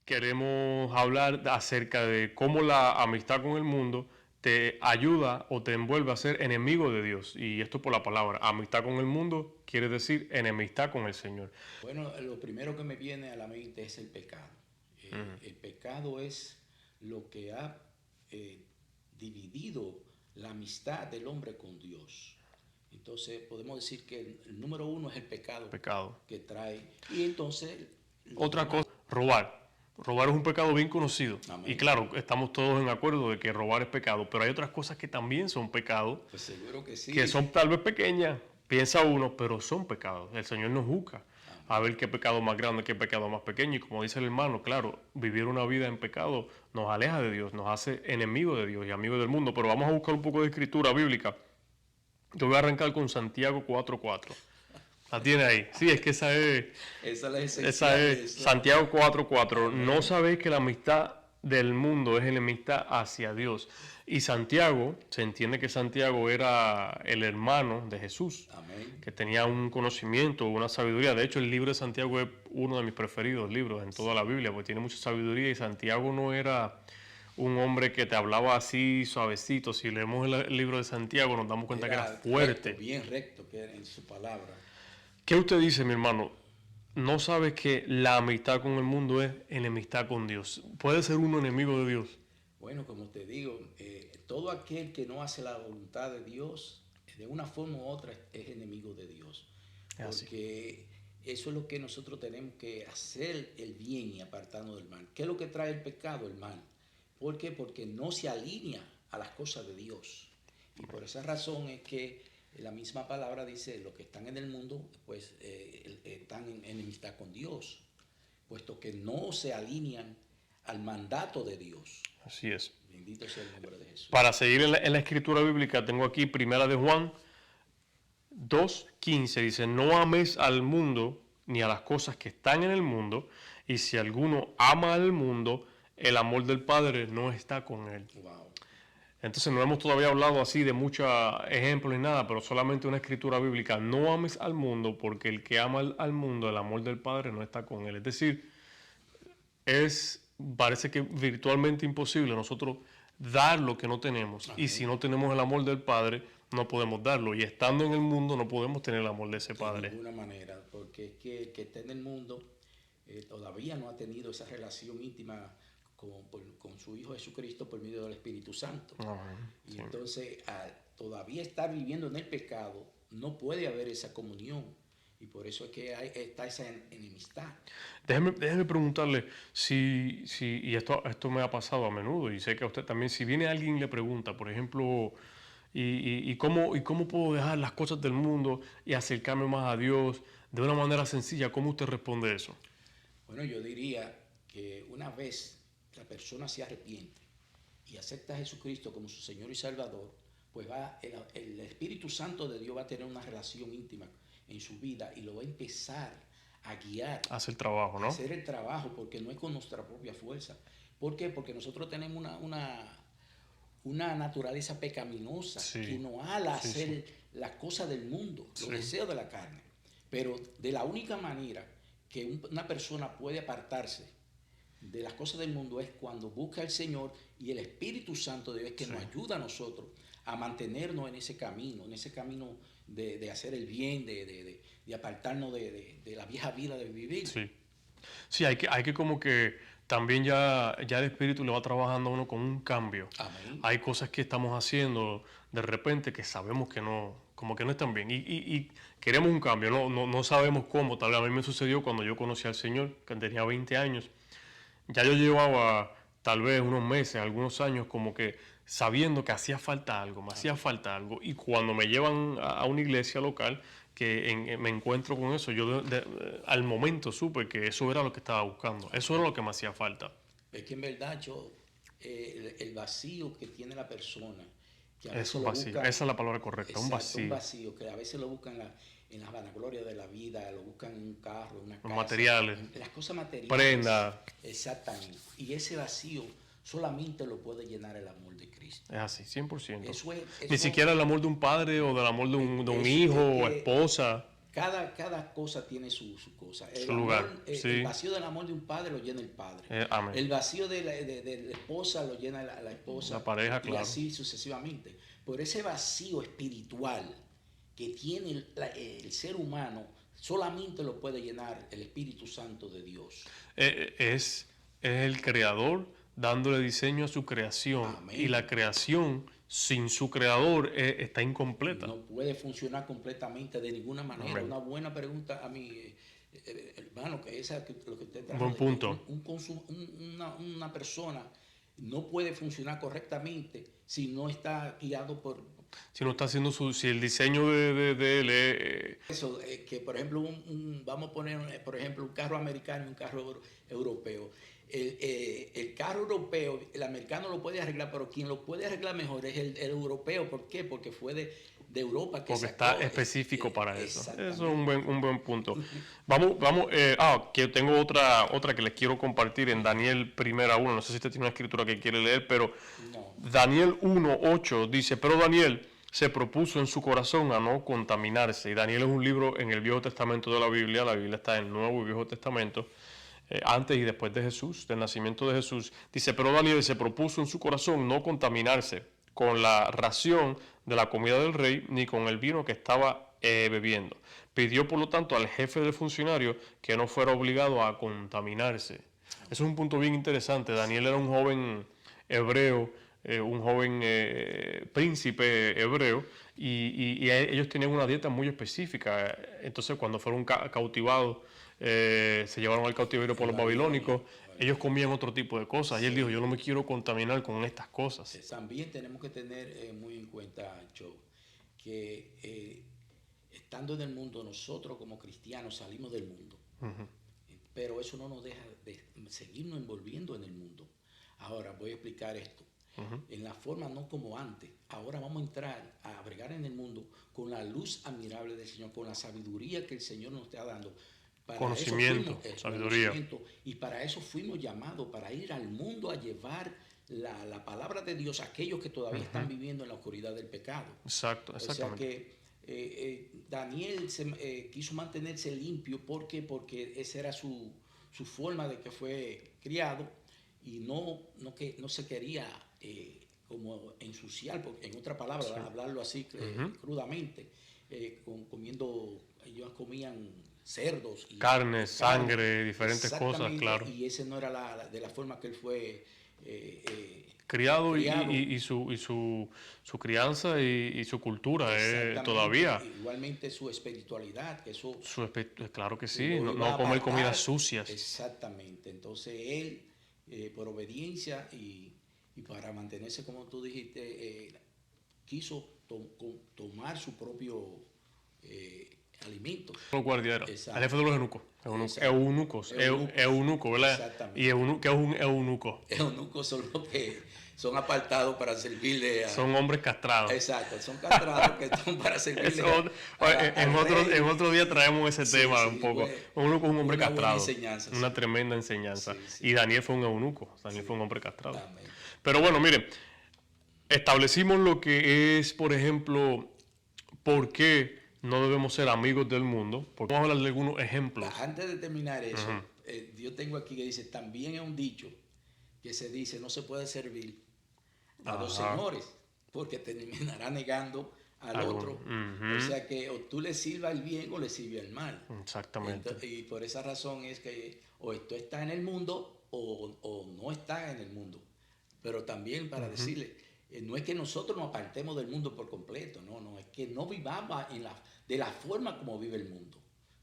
queremos hablar acerca de cómo la amistad con el mundo te ayuda o te envuelve a ser enemigo de Dios. Y esto por la palabra. Amistad con el mundo quiere decir enemistad con el Señor. Bueno, lo primero que me viene a la mente es el pecado. El pecado es lo que ha dividido la amistad del hombre con Dios. Entonces podemos decir que el número uno es el pecado, Pecado. que trae. Y entonces Otra cosa, robar. Robar es un pecado bien conocido. Amén. Y claro, estamos todos en acuerdo de que robar es pecado, pero hay otras cosas que también son pecados, pues seguro que sí. que son tal vez pequeñas, piensa uno, pero son pecados. El Señor nos busca a ver qué pecado más grande, qué pecado más pequeño. Y como dice el hermano, claro, vivir una vida en pecado nos aleja de Dios, nos hace enemigos de Dios y amigos del mundo. Pero vamos a buscar un poco de escritura bíblica. Yo voy a arrancar con Santiago 4:4. La tiene ahí. Sí, es que esa es Santiago 4:4. No sabéis que la amistad del mundo es enemistad hacia Dios. Y Santiago, se entiende que Santiago era el hermano de Jesús, Amén. que tenía un conocimiento, una sabiduría. De hecho, el libro de Santiago es uno de mis preferidos libros en toda la Biblia, porque tiene mucha sabiduría y Santiago no era un hombre que te hablaba así suavecito. Si leemos el libro de Santiago nos damos cuenta que era fuerte. Recto, bien recto que era en su palabra. ¿Qué usted dice, mi hermano? ¿No sabe que la amistad con el mundo es enemistad con Dios? ¿Puede ser uno enemigo de Dios? Bueno, como te digo, todo aquel que no hace la voluntad de Dios, de una forma u otra, es enemigo de Dios. Porque eso es lo que nosotros tenemos que hacer, el bien y apartarnos del mal. ¿Qué es lo que trae el pecado? El mal. ¿Por qué? Porque no se alinea a las cosas de Dios. Y por esa razón es que la misma palabra dice, los que están en el mundo, pues están en enemistad con Dios, puesto que no se alinean al mandato de Dios. Así es. Bendito sea el nombre de Jesús. Para seguir en la escritura bíblica, tengo aquí Primera de Juan 2:15. Dice, no ames al mundo ni a las cosas que están en el mundo, y si alguno ama al mundo, el amor del Padre no está con él. Wow. Entonces no hemos todavía hablado así de muchos ejemplos ni nada, pero solamente una escritura bíblica. No ames al mundo, porque el que ama al mundo, el amor del Padre no está con él. Es decir, parece que virtualmente imposible nosotros dar lo que no tenemos. Amén. Y si no tenemos el amor del Padre, no podemos darlo. Y estando en el mundo, no podemos tener el amor de ese Padre. De ninguna manera, porque es que el que está en el mundo todavía no ha tenido esa relación íntima con su Hijo Jesucristo por medio del Espíritu Santo. Amén. Y Sí. entonces, todavía estar viviendo en el pecado, no puede haber esa comunión. Y por eso es que está esa enemistad. Déjeme preguntarle y esto me ha pasado a menudo, y sé que a usted también, si viene alguien y le pregunta, por ejemplo, ¿cómo puedo dejar las cosas del mundo y acercarme más a Dios de una manera sencilla? ¿Cómo usted responde eso? Bueno, yo diría que una vez la persona se arrepiente y acepta a Jesucristo como su Señor y Salvador, pues el Espíritu Santo de Dios va a tener una relación íntima en su vida y lo va a empezar a guiar. Hace el trabajo, ¿no? A hacer el trabajo, porque no es con nuestra propia fuerza. ¿Por qué? Porque nosotros tenemos una naturaleza pecaminosa, sí, que nos ala a hacer las cosas del mundo, los deseos de la carne. Pero de la única manera que una persona puede apartarse de las cosas del mundo es cuando busca al Señor, y el Espíritu Santo de Dios es que nos ayuda a nosotros a mantenernos en ese camino de hacer el bien, de apartarnos de la vieja vida de vivir. Sí, hay que como que también ya el Espíritu le va trabajando a uno con un cambio. Amén. Hay cosas que estamos haciendo de repente que sabemos que no, como que no están bien, y queremos un cambio, no sabemos cómo. Tal vez a mí me sucedió cuando yo conocí al Señor, que tenía 20 años. Ya yo llevaba tal vez unos meses, algunos años, como que sabiendo que hacía falta algo, hacía falta algo. Y cuando me llevan a una iglesia local, que me encuentro con eso, yo al momento supe que eso era lo que estaba buscando, eso era lo que me hacía falta. Es que en verdad el vacío que tiene la persona, que a veces es vacío, busca, esa es la palabra correcta, exacto, un vacío que a veces lo buscan en las vanaglorias de la vida, lo buscan en un carro, en una casa, materiales, en las cosas materiales, prenda. Exactamente. Y ese vacío solamente lo puede llenar el amor de Cristo. Es así, 100%. Eso Ni siquiera el amor de un padre o del amor de un hijo o esposa. cada cosa tiene su cosa. Su lugar. Sí. El vacío del amor de un padre lo llena el padre. Amén. El vacío de la esposa lo llena la esposa. La pareja, y claro. así sucesivamente. Por ese vacío espiritual que tiene el ser humano, solamente lo puede llenar el Espíritu Santo de Dios. Es el creador dándole diseño a su creación. Amén. Y la creación sin su creador está incompleta. No puede funcionar completamente de ninguna manera. Amén. Una buena pregunta a mí, hermano, que esa lo que usted trajo. Buen punto. Una persona no puede funcionar correctamente si no está guiado por... Si no está haciendo si el diseño de él es... Eso, que por ejemplo, vamos a poner, por ejemplo, un carro americano y un carro europeo. El carro europeo, el americano lo puede arreglar, pero quien lo puede arreglar mejor es el europeo. ¿Por qué? Porque fue de Europa que porque sacó, está específico para eso. Eso es un buen punto. Vamos, que tengo otra que les quiero compartir en Daniel 1:1. No sé si usted tiene una escritura que quiere leer, pero no. Daniel 1:8 dice, pero Daniel se propuso en su corazón a no contaminarse. Y Daniel es un libro en el Viejo Testamento de la Biblia está en el Nuevo y Viejo Testamento. Antes y después de Jesús, del nacimiento de Jesús. Dice, pero Daniel se propuso en su corazón no contaminarse con la ración de la comida del rey, ni con el vino que estaba bebiendo. Pidió, por lo tanto, al jefe del funcionario que no fuera obligado a contaminarse. Eso es un punto bien interesante. Daniel era un joven hebreo, un joven príncipe hebreo, y ellos tenían una dieta muy específica. Entonces, cuando fueron cautivados, se llevaron al cautiverio por los babilónicos, ellos comían otro tipo de cosas. Y él dijo, yo no me quiero contaminar con estas cosas. También tenemos que tener muy en cuenta, Joe, que estando en el mundo, nosotros como cristianos salimos del mundo. Uh-huh. Pero eso no nos deja de seguirnos envolviendo en el mundo. Ahora voy a explicar esto. Uh-huh. En la forma no como antes. Ahora vamos a entrar a bregar en el mundo con la luz admirable del Señor, con la sabiduría que el Señor nos está dando. Para conocimiento, sabiduría. Y para eso fuimos llamados, para ir al mundo a llevar la palabra de Dios a aquellos que todavía uh-huh. están viviendo en la oscuridad del pecado. Exacto, exactamente. O sea que Daniel quiso mantenerse limpio. ¿Por qué? Porque esa era su forma de que fue criado y no se quería como ensuciar, porque en otra palabra, sí. Hablarlo así uh-huh. crudamente, comiendo, ellos comían cerdos. Y carne, sangre, diferentes cosas, claro. Y esa no era de la forma que él fue criado. Y su crianza y su cultura todavía. Igualmente su espiritualidad. Que eso, claro que sí, no comer comidas sucias. Exactamente. Entonces él, por obediencia y para mantenerse, como tú dijiste, quiso tomar su propio alimento. Los guardianes, el jefe de los eunucos, ¿verdad? Exactamente. ¿Y qué es un eunuco? Eunucos son los que son apartados para servirle a... Son hombres castrados. Exacto, son castrados que están para servirle en otro día traemos ese tema un poco. Un eunuco es un hombre castrado. Una tremenda enseñanza. Sí. Y Daniel fue un eunuco, fue un hombre castrado. Amén. Pero bueno, miren, establecimos lo que es, por ejemplo, por qué no debemos ser amigos del mundo. Porque vamos a hablar de algunos ejemplos. Antes de terminar eso, yo tengo aquí que dice, también es un dicho que se dice, no se puede servir a dos señores, porque terminará negando al otro. Uh-huh. O sea que o tú le sirvas el bien o le sirves el mal. Exactamente. Entonces, y por esa razón es que o esto está en el mundo o no está en el mundo. Pero también para decirle, no es que nosotros nos apartemos del mundo por completo, no, es que no vivamos de la forma como vive el mundo,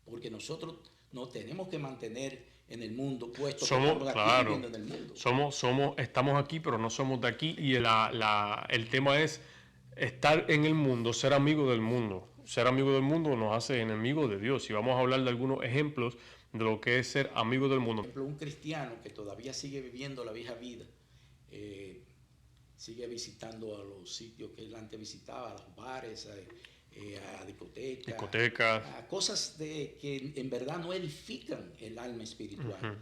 porque nosotros nos tenemos que mantener en el mundo, puesto que estamos aquí viviendo en el mundo. Estamos aquí, pero no somos de aquí, y el tema es estar en el mundo, ser amigo del mundo. Ser amigo del mundo nos hace enemigos de Dios, y vamos a hablar de algunos ejemplos de lo que es ser amigo del mundo. Por ejemplo, un cristiano que todavía sigue viviendo la vieja vida, sigue visitando a los sitios que él antes visitaba, a los bares, a discotecas, a cosas que en verdad no edifican el alma espiritual. Uh-huh.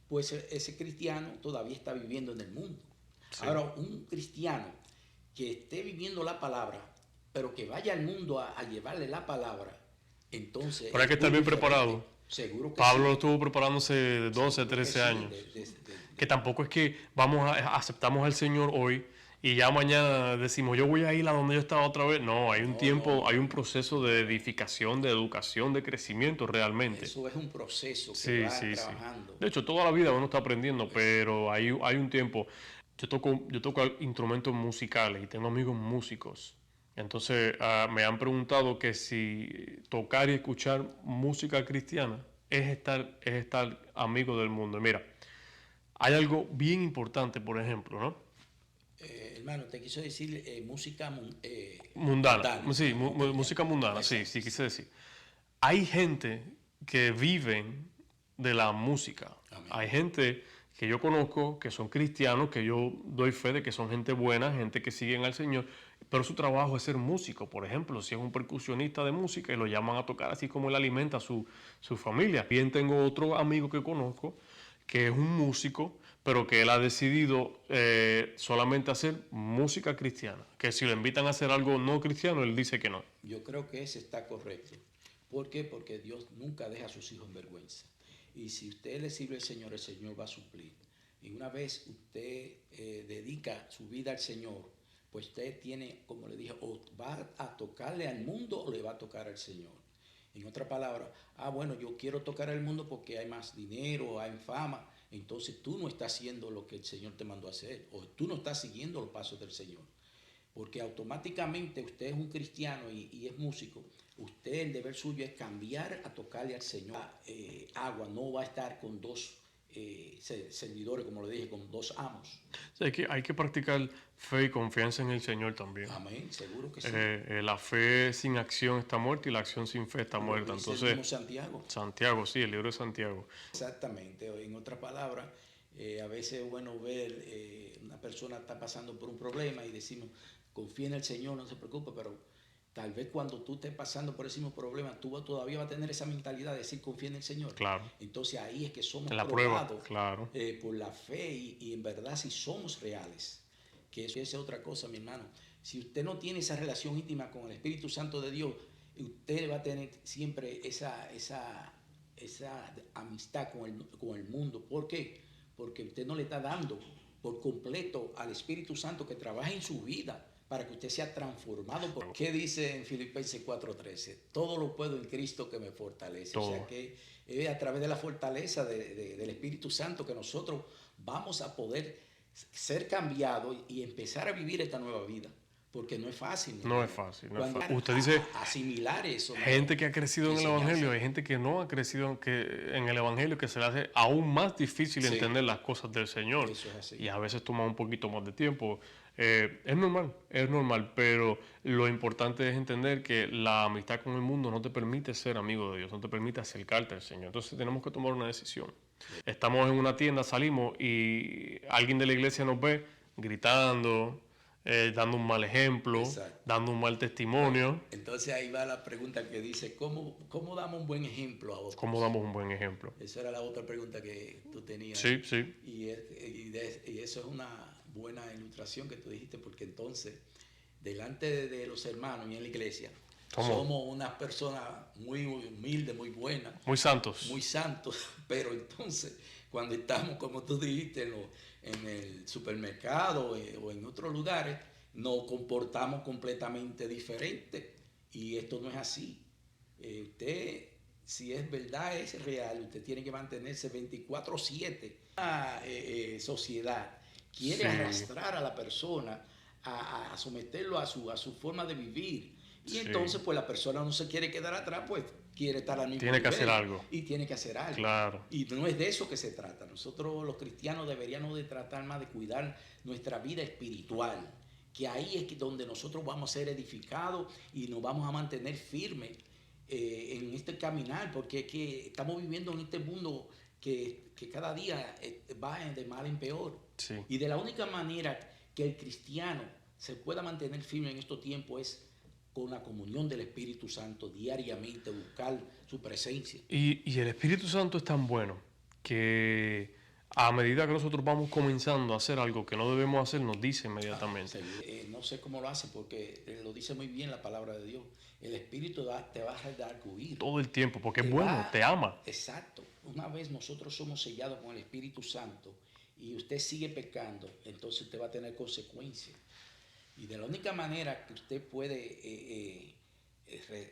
Pues ese cristiano todavía está viviendo en el mundo. Sí. Ahora, un cristiano que esté viviendo la palabra, pero que vaya al mundo a llevarle la palabra, Entonces, Pero hay que estar bien preparado. Seguro que Pablo sí. estuvo preparándose 12, Seguro que 13 sí, años. Que tampoco es que aceptamos al Señor hoy y ya mañana decimos, yo voy a ir a donde yo estaba otra vez. No, hay un No, no, tiempo, no, hay un no. proceso de edificación, de educación, de crecimiento realmente. Eso es un proceso que Sí, va sí, sí. trabajando. De hecho, toda la vida uno está aprendiendo, Pues, pero hay un tiempo. Yo toco instrumentos musicales y tengo amigos músicos. Entonces, me han preguntado que si tocar y escuchar música cristiana es estar amigo del mundo. Y mira, hay algo bien importante, por ejemplo, ¿no? hermano, te quiso decir música Mundana. mundana. Sí, Ok, ya. música mundana, sí, Exacto. sí quise decir. Hay gente que viven de la música. Amén. Hay gente que yo conozco que son cristianos, que yo doy fe de que son gente buena, gente que siguen al Señor, pero su trabajo es ser músico. Por ejemplo, si es un percusionista de música y lo llaman a tocar así como él alimenta a su familia. Bien tengo otro amigo que conozco que es un músico, pero que él ha decidido solamente hacer música cristiana. Que si lo invitan a hacer algo no cristiano, él dice que no. Yo creo que ese está correcto. ¿Por qué? Porque Dios nunca deja a sus hijos en vergüenza. Y si usted le sirve al Señor, el Señor va a suplir. Y una vez usted dedica su vida al Señor, pues usted tiene, como le dije, o va a tocarle al mundo o le va a tocar al Señor. En otra palabra, bueno, yo quiero tocar al mundo porque hay más dinero, hay fama. Entonces tú no estás haciendo lo que el Señor te mandó a hacer, o tú no estás siguiendo los pasos del Señor. Porque automáticamente usted es un cristiano y es músico, usted el deber suyo es cambiar a tocarle al Señor. Agua no va a estar con dos servidores, como le dije, con dos amos. O sea, hay que practicar fe y confianza en el Señor también. Amén, seguro que sí. La fe sin acción está muerta y la acción sin fe está Lo muerta. dice el Entonces, mismo Santiago. Santiago, sí, el libro de Santiago. Exactamente. En otras palabras, a veces es bueno ver una persona está pasando por un problema y decimos, confía en el Señor, no se preocupe, pero tal vez cuando tú estés pasando por ese mismo problema, tú todavía vas a tener esa mentalidad de decir confía en el Señor. Claro. Entonces ahí es que somos En la probados prueba, claro. por la fe y en verdad si somos reales. Que eso es otra cosa, mi hermano. Si usted no tiene esa relación íntima con el Espíritu Santo de Dios, usted va a tener siempre esa amistad con el mundo. ¿Por qué? Porque usted no le está dando por completo al Espíritu Santo que trabaja en su vida para que usted sea transformado. ¿Qué dice en Filipenses 4:13? Todo lo puedo en Cristo que me fortalece. Todo. O sea que es a través de la fortaleza del Espíritu Santo que nosotros vamos a poder ser cambiados y empezar a vivir esta nueva vida. Porque no es fácil. No es fácil. No es fácil. Usted dice asimilar eso. Gente que ha crecido en el Evangelio, hay gente que no ha crecido en el Evangelio, que se le hace aún más difícil entender las cosas del Señor. Eso es así. Y a veces toma un poquito más de tiempo. Es normal, pero lo importante es entender que la amistad con el mundo no te permite ser amigo de Dios, no te permite acercarte al Señor. Entonces tenemos que tomar una decisión. Estamos en una tienda, salimos y alguien de la iglesia nos ve gritando, dando un mal ejemplo, Exacto. dando un mal testimonio. Entonces ahí va la pregunta que dice, ¿cómo damos un buen ejemplo a otros? ¿Cómo damos un buen ejemplo? Esa era la otra pregunta que tú tenías. Sí, sí. Y eso es una buena ilustración que tú dijiste, porque entonces, delante de los hermanos y en la iglesia, somos unas personas muy humildes, muy buenas. Muy santos. Muy santos, pero entonces, cuando estamos, como tú dijiste, en el supermercado o en otros lugares, nos comportamos completamente diferente. Y esto no es así. Usted, si es verdad, es real, usted tiene que mantenerse 24/7. La sociedad quiere arrastrar a la persona a someterlo a su forma de vivir. Y entonces, pues la persona no se quiere quedar atrás, pues quiere estar al mismo nivel. Tiene que hacer algo. Y tiene que hacer algo. Claro. Y no es de eso que se trata. Nosotros los cristianos deberíamos de tratar más de cuidar nuestra vida espiritual. Que ahí es donde nosotros vamos a ser edificados y nos vamos a mantener firmes en este caminar. Porque es que estamos viviendo en este mundo que cada día va de mal en peor. Sí. Y de la única manera que el cristiano se pueda mantener firme en estos tiempos es con la comunión del Espíritu Santo, diariamente buscar su presencia. Y el Espíritu Santo es tan bueno que a medida que nosotros vamos comenzando a hacer algo que no debemos hacer, nos dice inmediatamente. No sé cómo lo hace porque lo dice muy bien la palabra de Dios. El Espíritu te va a redarguir. Todo el tiempo, porque es bueno, te ama. Exacto. Una vez nosotros somos sellados con el Espíritu Santo y usted sigue pecando, entonces usted va a tener consecuencias. Y de la única manera que usted puede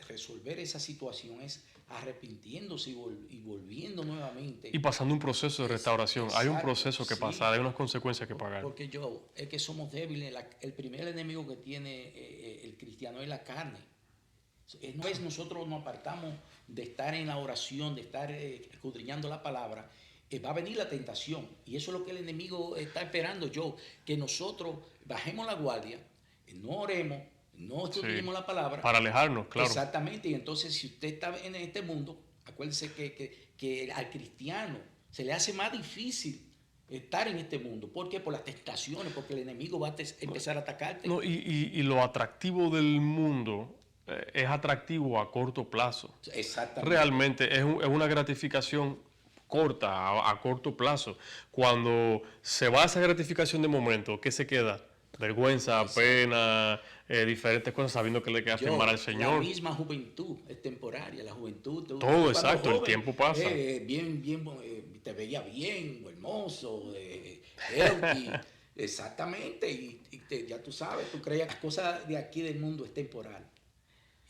resolver esa situación es arrepintiéndose y volviendo nuevamente. Y pasando un proceso de restauración. Exacto, hay un proceso que pasar, hay unas consecuencias que pagar. Porque es que somos débiles. El primer enemigo que tiene el cristiano es la carne. Una vez nosotros nos apartamos de estar en la oración, de estar escudriñando la palabra, va a venir la tentación. Y eso es lo que el enemigo está esperando, que nosotros bajemos la guardia, no oremos, no estudiemos la palabra. Para alejarnos, claro. Exactamente. Y entonces, si usted está en este mundo, acuérdese que al cristiano se le hace más difícil estar en este mundo. ¿Por qué? Por las tentaciones, porque el enemigo va a empezar a atacarte. No, y lo atractivo del mundo es atractivo a corto plazo. Exactamente. Realmente es una gratificación corta, a corto plazo. Cuando se va a esa gratificación de momento, ¿qué se queda? Vergüenza, pena, diferentes cosas, sabiendo que le queda firmar al Señor. La misma juventud es temporaria, la juventud. Todo, exacto, joven, el tiempo pasa. Te veía bien, hermoso, healthy, exactamente, y ya tú sabes, tú creías que las cosas de aquí del mundo es temporal.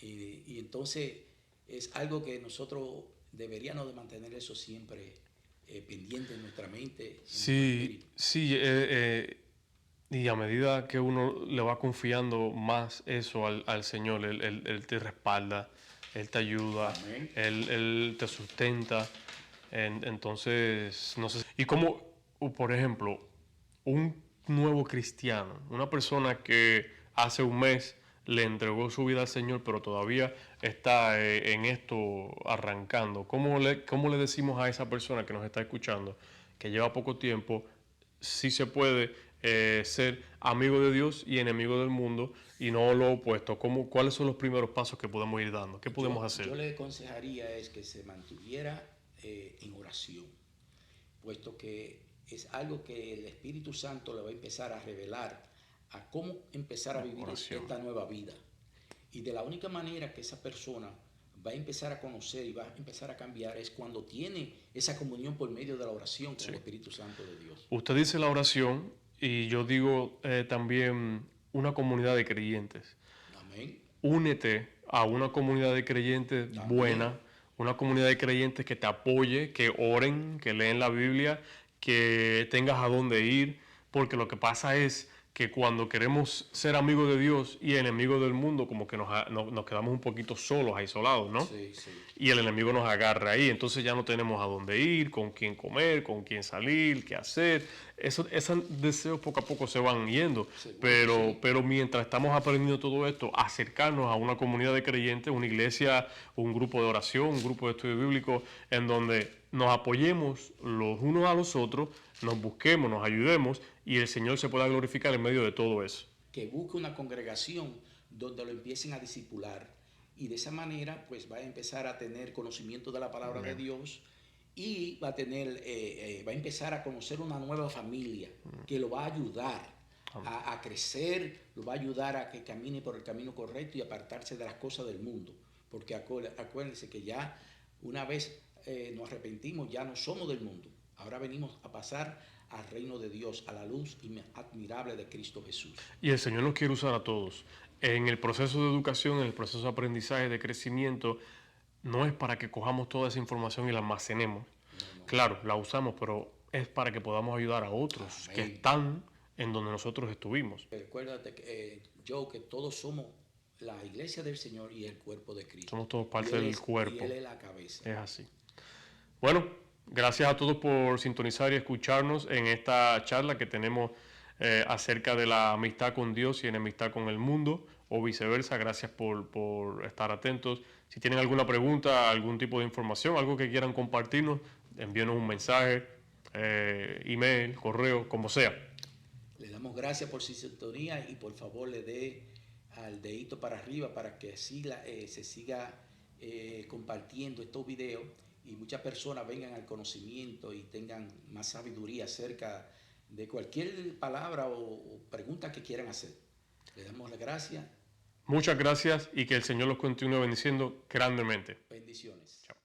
Y entonces es algo que nosotros deberíamos de mantener eso siempre pendiente en nuestra mente. Sí, sí. Y a medida que uno le va confiando más eso al Señor, Él te respalda, Él te ayuda, él te sustenta. Entonces, no sé. Y como, por ejemplo, un nuevo cristiano, una persona que hace un mes le entregó su vida al Señor, pero todavía está en esto arrancando. ¿Cómo le decimos a esa persona que nos está escuchando, que lleva poco tiempo, si se puede ser amigo de Dios y enemigo del mundo, y no lo opuesto? ¿Cuáles son los primeros pasos que podemos ir dando? ¿Qué podemos hacer? Yo le aconsejaría es que se mantuviera en oración, puesto que es algo que el Espíritu Santo le va a empezar a revelar a cómo empezar a vivir esta nueva vida. Y de la única manera que esa persona va a empezar a conocer y va a empezar a cambiar es cuando tiene esa comunión por medio de la oración con el Espíritu Santo de Dios. Usted dice la oración y yo digo también una comunidad de creyentes. Amén. Únete a una comunidad de creyentes buena, una comunidad de creyentes que te apoye, que oren, que leen la Biblia, que tengas a dónde ir, porque lo que pasa es que cuando queremos ser amigos de Dios y enemigos del mundo, como que nos quedamos un poquito solos, aislados, ¿no? Sí, sí. Y el enemigo nos agarra ahí, entonces ya no tenemos a dónde ir, con quién comer, con quién salir, qué hacer. Esos deseos poco a poco se van yendo, pero mientras estamos aprendiendo todo esto, acercarnos a una comunidad de creyentes, una iglesia, un grupo de oración, un grupo de estudio bíblico, en donde nos apoyemos los unos a los otros, nos busquemos, nos ayudemos y el Señor se pueda glorificar en medio de todo eso. Que busque una congregación donde lo empiecen a discipular y de esa manera pues va a empezar a tener conocimiento de la palabra de Dios y va a empezar a conocer una nueva familia que lo va a ayudar a crecer, lo va a ayudar a que camine por el camino correcto y apartarse de las cosas del mundo, porque acuérdense que ya una vez nos arrepentimos, ya no somos del mundo, ahora venimos a pasar al reino de Dios, a la luz admirable de Cristo Jesús. Y el Señor nos quiere usar a todos. En el proceso de educación, en el proceso de aprendizaje, de crecimiento, no es para que cojamos toda esa información y la almacenemos. No. Claro, la usamos, pero es para que podamos ayudar a otros que están en donde nosotros estuvimos. Recuérdate, que todos somos la iglesia del Señor y el cuerpo de Cristo. Somos todos parte del cuerpo. Y Él es la cabeza. Es así. Bueno, gracias a todos por sintonizar y escucharnos en esta charla que tenemos acerca de la amistad con Dios y enemistad con el mundo, o viceversa. Gracias por estar atentos. Si tienen alguna pregunta, algún tipo de información, algo que quieran compartirnos, envíenos un mensaje, email, correo, como sea. Le damos gracias por su sintonía y por favor le dé al dedito para arriba para que se siga compartiendo estos videos y muchas personas vengan al conocimiento y tengan más sabiduría acerca de cualquier palabra o pregunta que quieran hacer. Le damos las gracias. Muchas gracias y que el Señor los continúe bendiciendo grandemente. Bendiciones. Chao.